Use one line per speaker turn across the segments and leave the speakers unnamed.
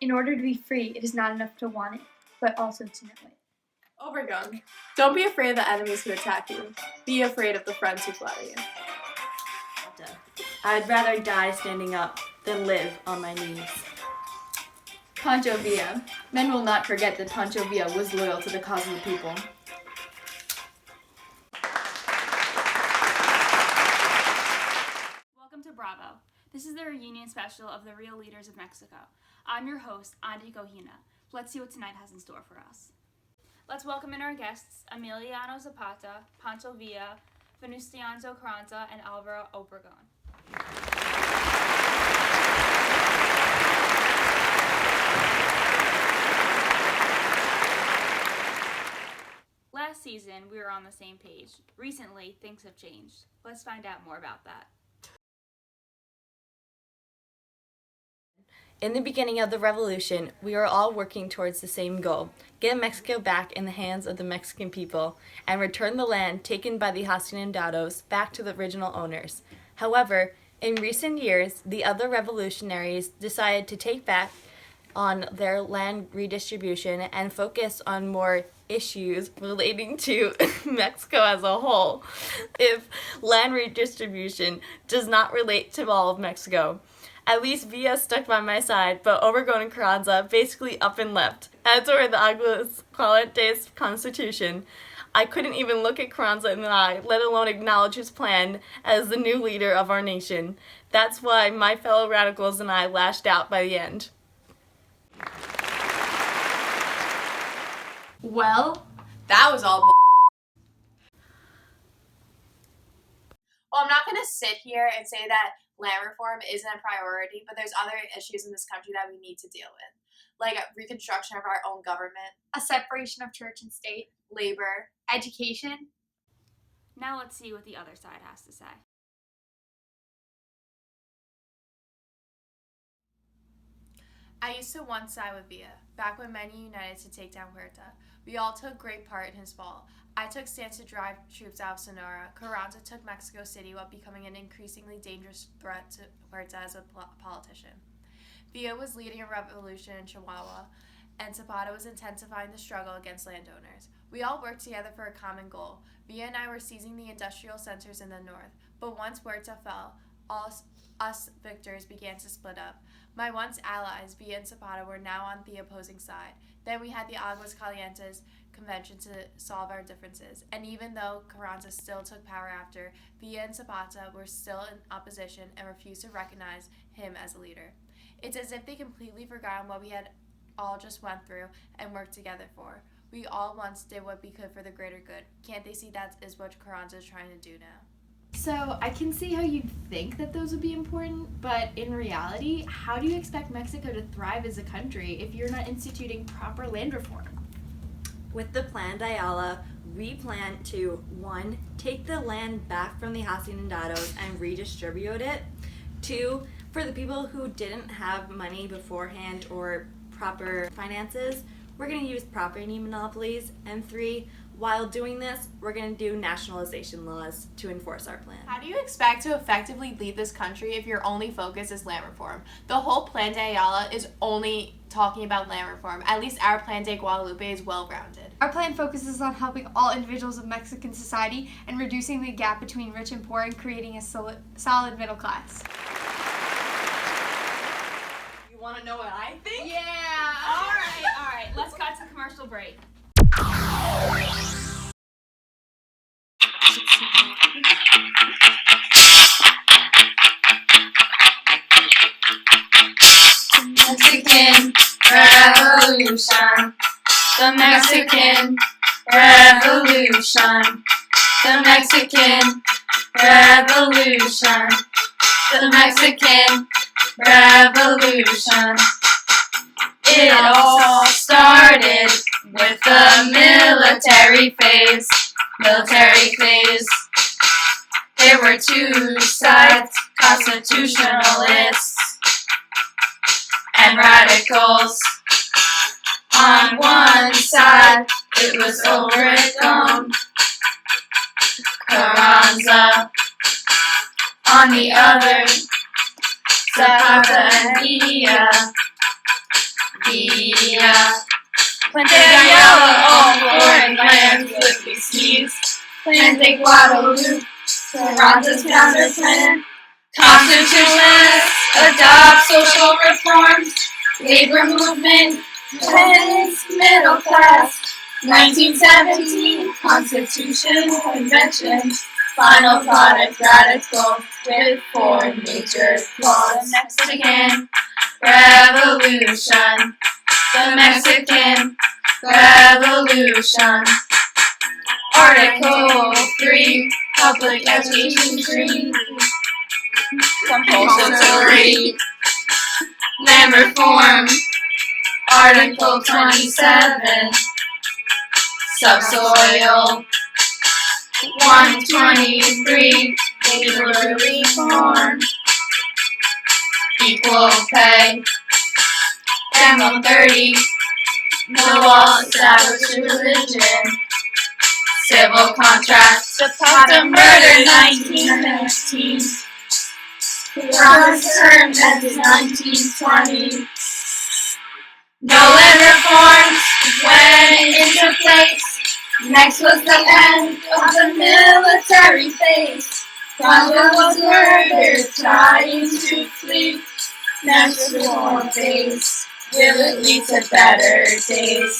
In order to be free, it is not enough to want it, but also to know it.
Overgun. Don't be afraid of the enemies who attack you. Be afraid of the friends who flatter you.
HOTA. I'd rather die standing up than live on my knees.
Pancho Villa. Men will not forget that Pancho Villa was loyal to the cause of the people.
Welcome to Bravo. This is the reunion special of the real leaders of Mexico. I'm your host, Andy Cojina. Let's see what tonight has in store for us. Let's welcome in our guests, Emiliano Zapata, Pancho Villa, Venustiano Carranza, and Alvaro Obregón. Last season, we were on the same page. Recently, things have changed. Let's find out more about that.
In the beginning of the revolution, we were all working towards the same goal: get Mexico back in the hands of the Mexican people and return the land taken by the haciendados back to the original owners. However, in recent years, the other revolutionaries decided to take back on their land redistribution and focus on more issues relating to Mexico as a whole. If land redistribution does not relate to all of Mexico, at least Villa stuck by my side, but Obregón and Carranza basically up and left. As for the Aguascalientes Constitution, I couldn't even look at Carranza in the eye, let alone acknowledge his plan as the new leader of our nation. That's why my fellow radicals and I lashed out by the end.
Well, that was all Well, I'm not going to sit here and say that land reform isn't a priority, but there's other issues in this country that we need to deal with, like reconstruction of our own government,
A separation of church and state,
labor,
education.
Now let's see what the other side has to say.
I used to once side with Villa, back when many united to take down HOTA. We all took great part in his fall. I took stance to drive troops out of Sonora. Carranza took Mexico City while becoming an increasingly dangerous threat to HOTA as a politician. Villa was leading a revolution in Chihuahua, and Zapata was intensifying the struggle against landowners. We all worked together for a common goal. Villa and I were seizing the industrial centers in the north, but once HOTA fell, us victors began to split up. My once allies, Villa and Zapata, were now on the opposing side. Then we had the Aguascalientes Convention to solve our differences, and even though Carranza still took power after, Villa and Zapata were still in opposition and refused to recognize him as a leader. It's as if they completely forgotten what we had all just went through and worked together for. We all once did what we could for the greater good. Can't they see that is what Carranza is trying to do now?
So I can see how you'd think that those would be important, but in reality, how do you expect Mexico to thrive as a country if you're not instituting proper land reform?
With the Plan de Ayala, we plan to 1. Take the land back from the haciendados and redistribute it. 2. For the people who didn't have money beforehand or proper finances, we're going to use property monopolies. And 3. While doing this, we're going to do nationalization laws to enforce our plan.
How do you expect to effectively lead this country if your only focus is land reform? The whole Plan de Ayala is only talking about land reform. At least our Plan de Guadalupe is well-rounded.
Our plan focuses on helping all individuals of Mexican society and reducing the gap between rich and poor and creating a solid middle class.
You want to know what I think?
Yeah! All right. Let's cut to commercial break.
Mexican Revolution. The Mexican Revolution. The Mexican Revolution. The Mexican Revolution. It all started with the military phase. There were two sides, constitutionalists and radicals. On one side, it was Obregón, Carranza. On the other, Zapata and Villa.
Colombia. Plante Ayala, all foreign lands would be seized. Plante Guadalupe, Carranza's counter plan. Constitutionalists adopt social reforms. Labor movement, independence, middle class. 1917 Constitution Convention. Final product radical with 4 major flaws. Mexican Revolution. The Mexican Revolution. Article 3, public education free. Compulsory land reform. Article 27, subsoil. 123, labor reform. Equal pay. And 130, no law established religion. Civil contracts, Zapata murder 1919. Carranza's term ended 1920. No land reforms went into place. Next was the end of the military phase. Carranza was murdered, trying to flee. Next reform phase. Will it lead to better days?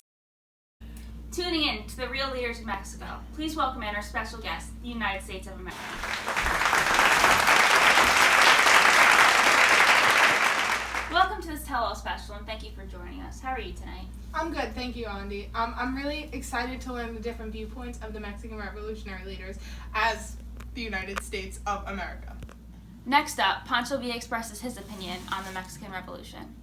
Tuning in to the Real Leaders of Mexico, please welcome in our special guest, the United States of America. Welcome to this Tell-All special, and thank you for joining us. How are you tonight?
I'm good, thank you, Andy. I'm really excited to learn the different viewpoints of the Mexican revolutionary leaders as the United States of America.
Next up, Pancho Villa expresses his opinion on the Mexican Revolution.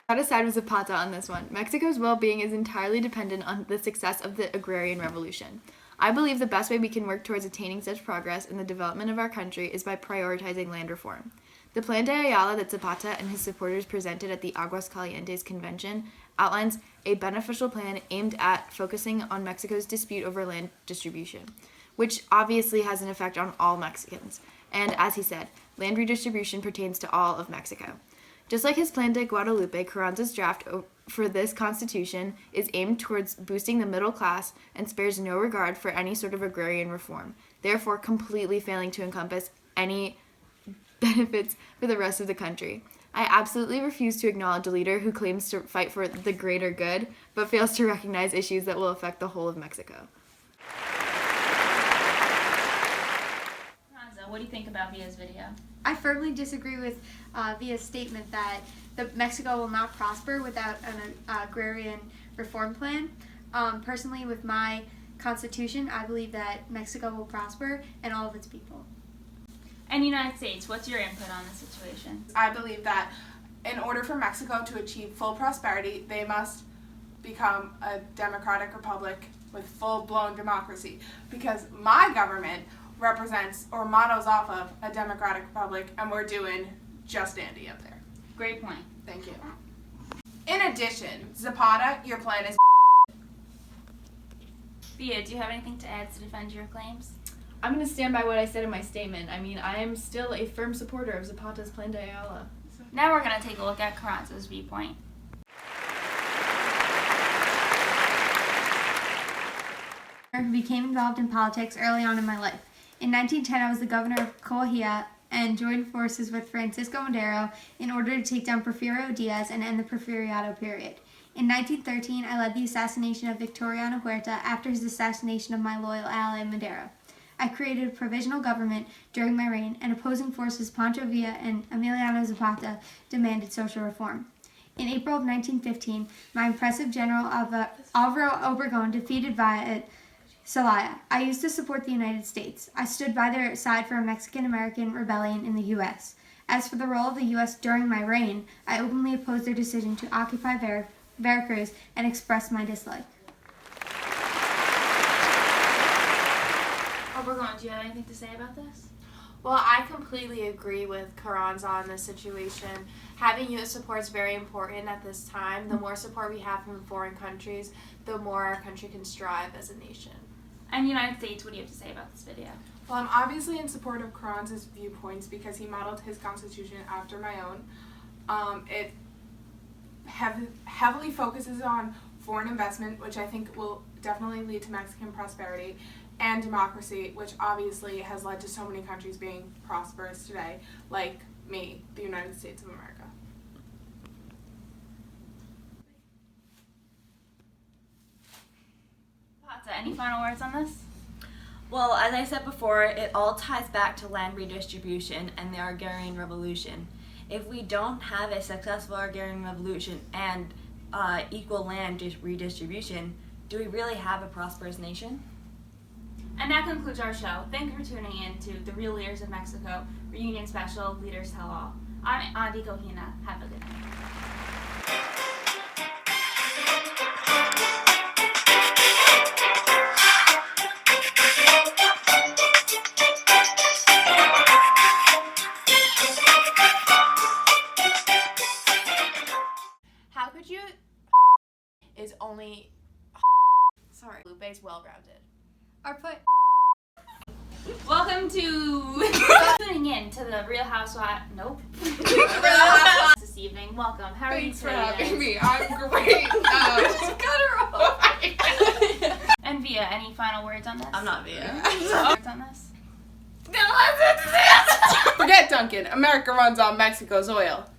I got to side with Zapata on this one. Mexico's well-being is entirely dependent on the success of the agrarian revolution. I believe the best way we can work towards attaining such progress in the development of our country is by prioritizing land reform. The Plan de Ayala that Zapata and his supporters presented at the Aguascalientes Convention outlines a beneficial plan aimed at focusing on Mexico's dispute over land distribution, which obviously has an effect on all Mexicans. And as he said, land redistribution pertains to all of Mexico. Just like his Plan de Guadalupe, Carranza's draft for this constitution is aimed towards boosting the middle class and spares no regard for any sort of agrarian reform, therefore completely failing to encompass any benefits for the rest of the country. I absolutely refuse to acknowledge a leader who claims to fight for the greater good, but fails to recognize issues that will affect the whole of Mexico.
What do you think about Villa's video?
I firmly disagree with Villa's statement that Mexico will not prosper without an agrarian reform plan. Personally, with my constitution, I believe that Mexico will prosper and all of its people.
And United States, what's your input on this situation?
I believe that in order for Mexico to achieve full prosperity, they must become a democratic republic with full-blown democracy, because my government represents or models off of a democratic republic, and we're doing just dandy up there.
Great point.
Thank you. In addition, Zapata, your plan is
Villa, do you have anything to add to defend your claims?
I'm going to stand by what I said in my statement. I mean, I am still a firm supporter of Zapata's Plan de Ayala.
Now we're going to take a look at Carranza's viewpoint.
I became involved in politics early on in my life. In 1910, I was the governor of Coahuila and joined forces with Francisco Madero in order to take down Porfirio Diaz and end the Porfiriato period. In 1913, I led the assassination of Victoriano Huerta after his assassination of my loyal ally Madero. I created a provisional government during my reign, and opposing forces Pancho Villa and Emiliano Zapata demanded social reform. In April of 1915, my impressive General Alvaro Obregón defeated Villa at Celaya. I used to support the United States. I stood by their side for a Mexican-American rebellion in the U.S. As for the role of the U.S. during my reign, I openly opposed their decision to occupy Veracruz and expressed my dislike.
Obregón, do you have anything to say about this?
Well, I completely agree with Carranza on this situation. Having U.S. support is very important at this time. The more support we have from foreign countries, the more our country can strive as a nation.
And United States, what do you have to say about this video?
Well, I'm obviously in support of Carranza's viewpoints because he modeled his constitution after my own. It heavily focuses on foreign investment, which I think will definitely lead to Mexican prosperity, and democracy, which obviously has led to so many countries being prosperous today, like me, the United States of America.
HOTA, any final words on this?
Well, as I said before, it all ties back to land redistribution and the Agrarian Revolution. If we don't have a successful Agrarian Revolution and equal land redistribution, do we really have a prosperous nation?
And that concludes our show. Thank you for tuning in to the Real Leaders of Mexico Reunion Special, Leaders Tell All. I'm Andi Kohina. Have a good night.
How could you is only sorry, Lupe's well-rounded.
Or put
Welcome to tuning in to the Real Housewives. Nope. This evening. Welcome. How are
Thanks
you
for
today?
having me. I'm great.
Cut her off!
And Via, any final words on this?
I'm not Via.
Words on this?
Forget Duncan. America runs on Mexico's oil.